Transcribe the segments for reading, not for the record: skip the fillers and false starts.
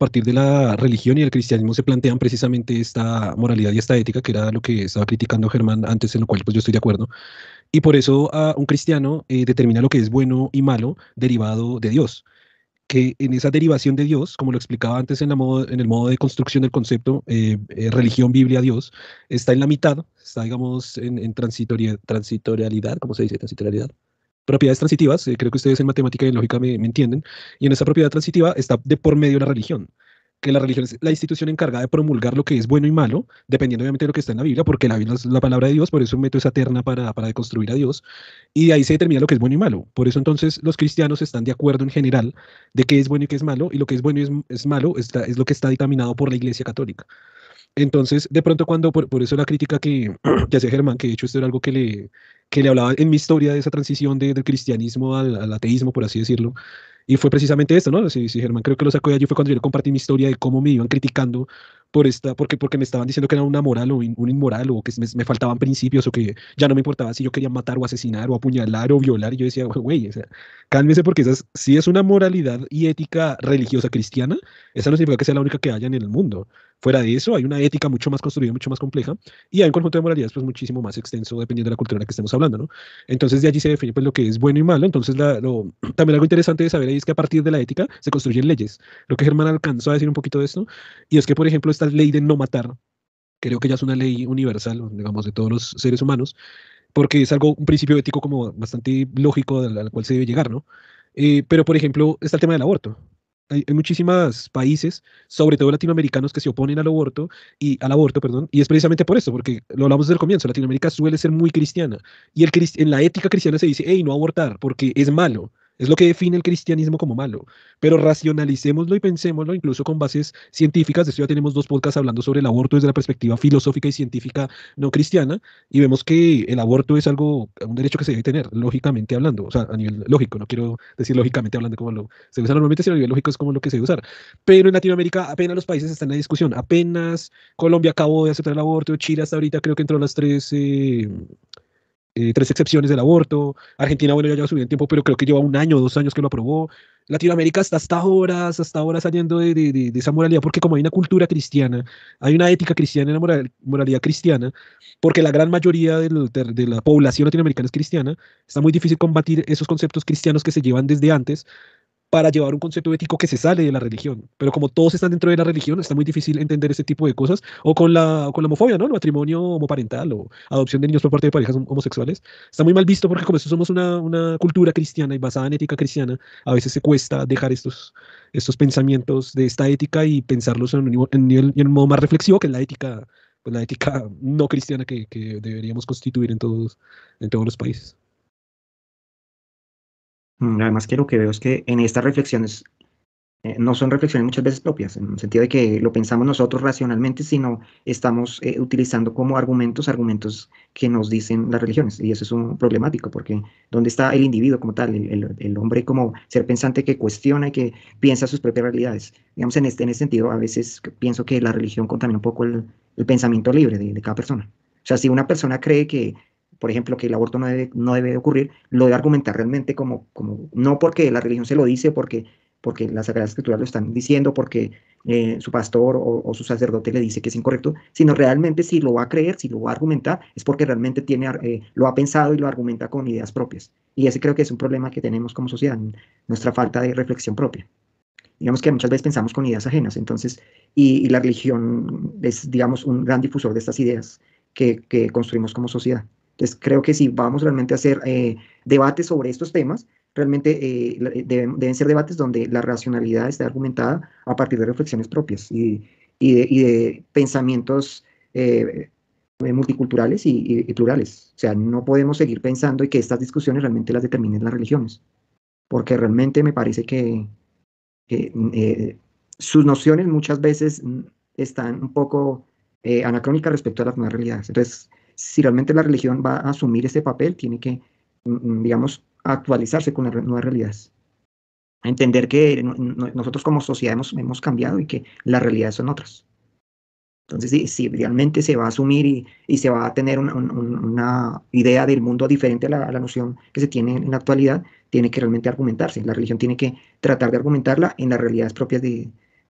partir de la religión y el cristianismo se plantean precisamente esta moralidad y esta ética, que era lo que estaba criticando Germán antes, en lo cual pues yo estoy de acuerdo. Y por eso un cristiano determina lo que es bueno y malo derivado de Dios, que en esa derivación de Dios, como lo explicaba antes en el modo de construcción del concepto, religión, Biblia, Dios, está en la mitad, está, digamos, en transitorialidad, ¿cómo se dice? Transitorialidad. Propiedades transitivas, creo que ustedes en matemática y en lógica me entienden, y en esa propiedad transitiva está de por medio la religión, que la religión es la institución encargada de promulgar lo que es bueno y malo, dependiendo obviamente de lo que está en la Biblia, porque la Biblia es la palabra de Dios, por eso meto esa terna para deconstruir a Dios, y de ahí se determina lo que es bueno y malo. Por eso entonces los cristianos están de acuerdo en general de qué es bueno y qué es malo, y lo que es bueno y es malo es lo que está dictaminado por la Iglesia Católica. Entonces, de pronto cuando, por eso la crítica que hacía Germán, que de hecho esto era algo que le hablaba en mi historia de esa transición del cristianismo al ateísmo, por así decirlo, y fue precisamente esto, ¿no? Si Germán creo que lo sacó de allí fue cuando yo le compartí mi historia de cómo me iban criticando porque me estaban diciendo que era una moral o un inmoral o que me faltaban principios o que ya no me importaba si yo quería matar o asesinar o apuñalar o violar. Y yo decía, güey, o sea, cálmese porque si es una moralidad y ética religiosa cristiana, esa no significa que sea la única que haya en el mundo. Fuera de eso, hay una ética mucho más construida, mucho más compleja, y hay un conjunto de moralidades pues muchísimo más extenso dependiendo de la cultura en la que estemos hablando, ¿no? Entonces de allí se define pues lo que es bueno y malo. Entonces también algo interesante de saber ahí es que a partir de la ética se construyen leyes. Lo que Germán alcanzó a decir un poquito de esto, y es que por ejemplo esta ley de no matar, creo que ya es una ley universal, digamos, de todos los seres humanos, porque es algo, un principio ético como bastante lógico al cual se debe llegar, ¿no? Pero, por ejemplo, está el tema del aborto. Hay muchísimos países, sobre todo latinoamericanos, que se oponen al aborto, perdón, y es precisamente por eso, porque lo hablamos desde el comienzo, Latinoamérica suele ser muy cristiana, y en la ética cristiana se dice, hey, no abortar, porque es malo, es lo que define el cristianismo como malo, pero racionalicémoslo y pensémoslo incluso con bases científicas. De esto ya tenemos dos podcasts hablando sobre el aborto desde la perspectiva filosófica y científica no cristiana, y vemos que el aborto es algo, un derecho que se debe tener, lógicamente hablando, o sea, a nivel lógico, no quiero decir lógicamente hablando como lo se usa normalmente, sino a nivel lógico es como lo que se debe usar. Pero en Latinoamérica apenas los países están en la discusión, apenas Colombia acabó de aceptar el aborto, Chile hasta ahorita creo que entró a las tres excepciones del aborto. Argentina, bueno, ya lleva su bien tiempo, pero creo que lleva un año o 2 años que lo aprobó. Latinoamérica está hasta ahora saliendo de esa moralidad, porque como hay una cultura cristiana, hay una ética cristiana, una moralidad cristiana, porque la gran mayoría de la población latinoamericana es cristiana, está muy difícil combatir esos conceptos cristianos que se llevan desde antes para llevar un concepto ético que se sale de la religión. Pero como todos están dentro de la religión, está muy difícil entender ese tipo de cosas. O con la homofobia, ¿no? El matrimonio homoparental o adopción de niños por parte de parejas homosexuales. Está muy mal visto porque como somos una cultura cristiana y basada en ética cristiana, a veces se cuesta dejar estos pensamientos de esta ética y pensarlos en un modo más reflexivo, que es pues la ética no cristiana que deberíamos constituir en todos los países. Además que lo que veo es que en estas reflexiones no son reflexiones muchas veces propias, en el sentido de que lo pensamos nosotros racionalmente, sino estamos utilizando como argumentos que nos dicen las religiones. Y eso es un problemático, porque ¿dónde está el individuo como tal, el hombre como ser pensante que cuestiona y que piensa sus propias realidades? Digamos, en este sentido, a veces pienso que la religión contamina un poco el pensamiento libre de cada persona. O sea, si una persona cree que, por ejemplo, que el aborto no debe ocurrir, lo debe argumentar realmente no porque la religión se lo dice, porque las Sagradas Escrituras lo están diciendo, porque su pastor o su sacerdote le dice que es incorrecto, sino realmente si lo va a creer, si lo va a argumentar, es porque realmente lo ha pensado y lo argumenta con ideas propias. Y ese creo que es un problema que tenemos como sociedad, nuestra falta de reflexión propia. Digamos que muchas veces pensamos con ideas ajenas, entonces, y la religión es, digamos, un gran difusor de estas ideas que construimos como sociedad. Entonces, creo que si vamos realmente a hacer debates sobre estos temas, realmente deben ser debates donde la racionalidad esté argumentada a partir de reflexiones propias y de pensamientos multiculturales y plurales. O sea, no podemos seguir pensando y que estas discusiones realmente las determinen las religiones, porque realmente me parece que sus nociones muchas veces están un poco anacrónicas respecto a las nuevas realidades. Entonces, si realmente la religión va a asumir ese papel, tiene que, digamos, actualizarse con las nuevas realidades. Entender que nosotros como sociedad hemos cambiado y que las realidades son otras. Entonces, si realmente se va a asumir y se va a tener una idea del mundo diferente a la noción que se tiene en la actualidad, tiene que realmente argumentarse. La religión tiene que tratar de argumentarla en las realidades propias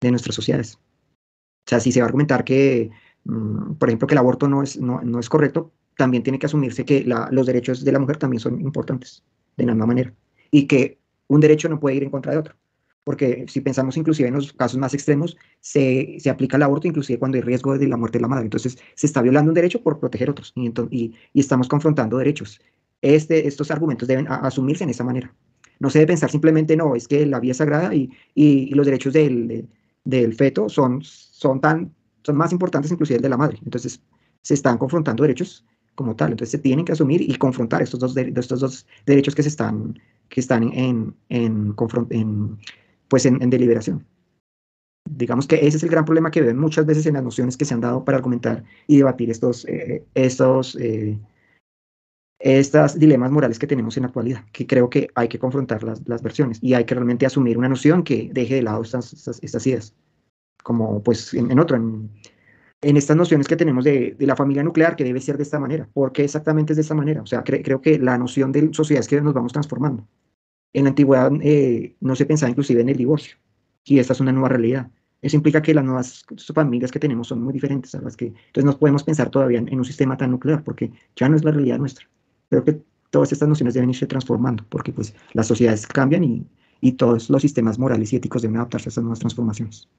de nuestras sociedades. O sea, si se va a argumentar que, por ejemplo, que el aborto no es correcto, también tiene que asumirse que los derechos de la mujer también son importantes, de la misma manera, y que un derecho no puede ir en contra de otro. Porque si pensamos inclusive en los casos más extremos, se aplica el aborto inclusive cuando hay riesgo de la muerte de la madre. Entonces, se está violando un derecho por proteger otros, y estamos confrontando derechos. Estos argumentos deben asumirse en esa manera. No se debe pensar simplemente, no, es que la vida es sagrada y los derechos del feto son más importantes inclusive el de la madre. Entonces, se están confrontando derechos como tal. Entonces, se tienen que asumir y confrontar estos dos derechos que están en deliberación. Digamos que ese es el gran problema que ven muchas veces en las nociones que se han dado para argumentar y debatir estas dilemas morales que tenemos en la actualidad, que creo que hay que confrontar las versiones y hay que realmente asumir una noción que deje de lado estas ideas, como pues en estas nociones que tenemos de la familia nuclear, que debe ser de esta manera. ¿Por qué exactamente es de esta manera? O sea, creo que la noción de sociedad es que nos vamos transformando. En la antigüedad no se pensaba inclusive en el divorcio, y esta es una nueva realidad. Eso implica que las nuevas familias que tenemos son muy diferentes a las que... Entonces no podemos pensar todavía en un sistema tan nuclear, porque ya no es la realidad nuestra. Creo que todas estas nociones deben irse transformando, porque pues las sociedades cambian y todos los sistemas morales y éticos deben adaptarse a estas nuevas transformaciones.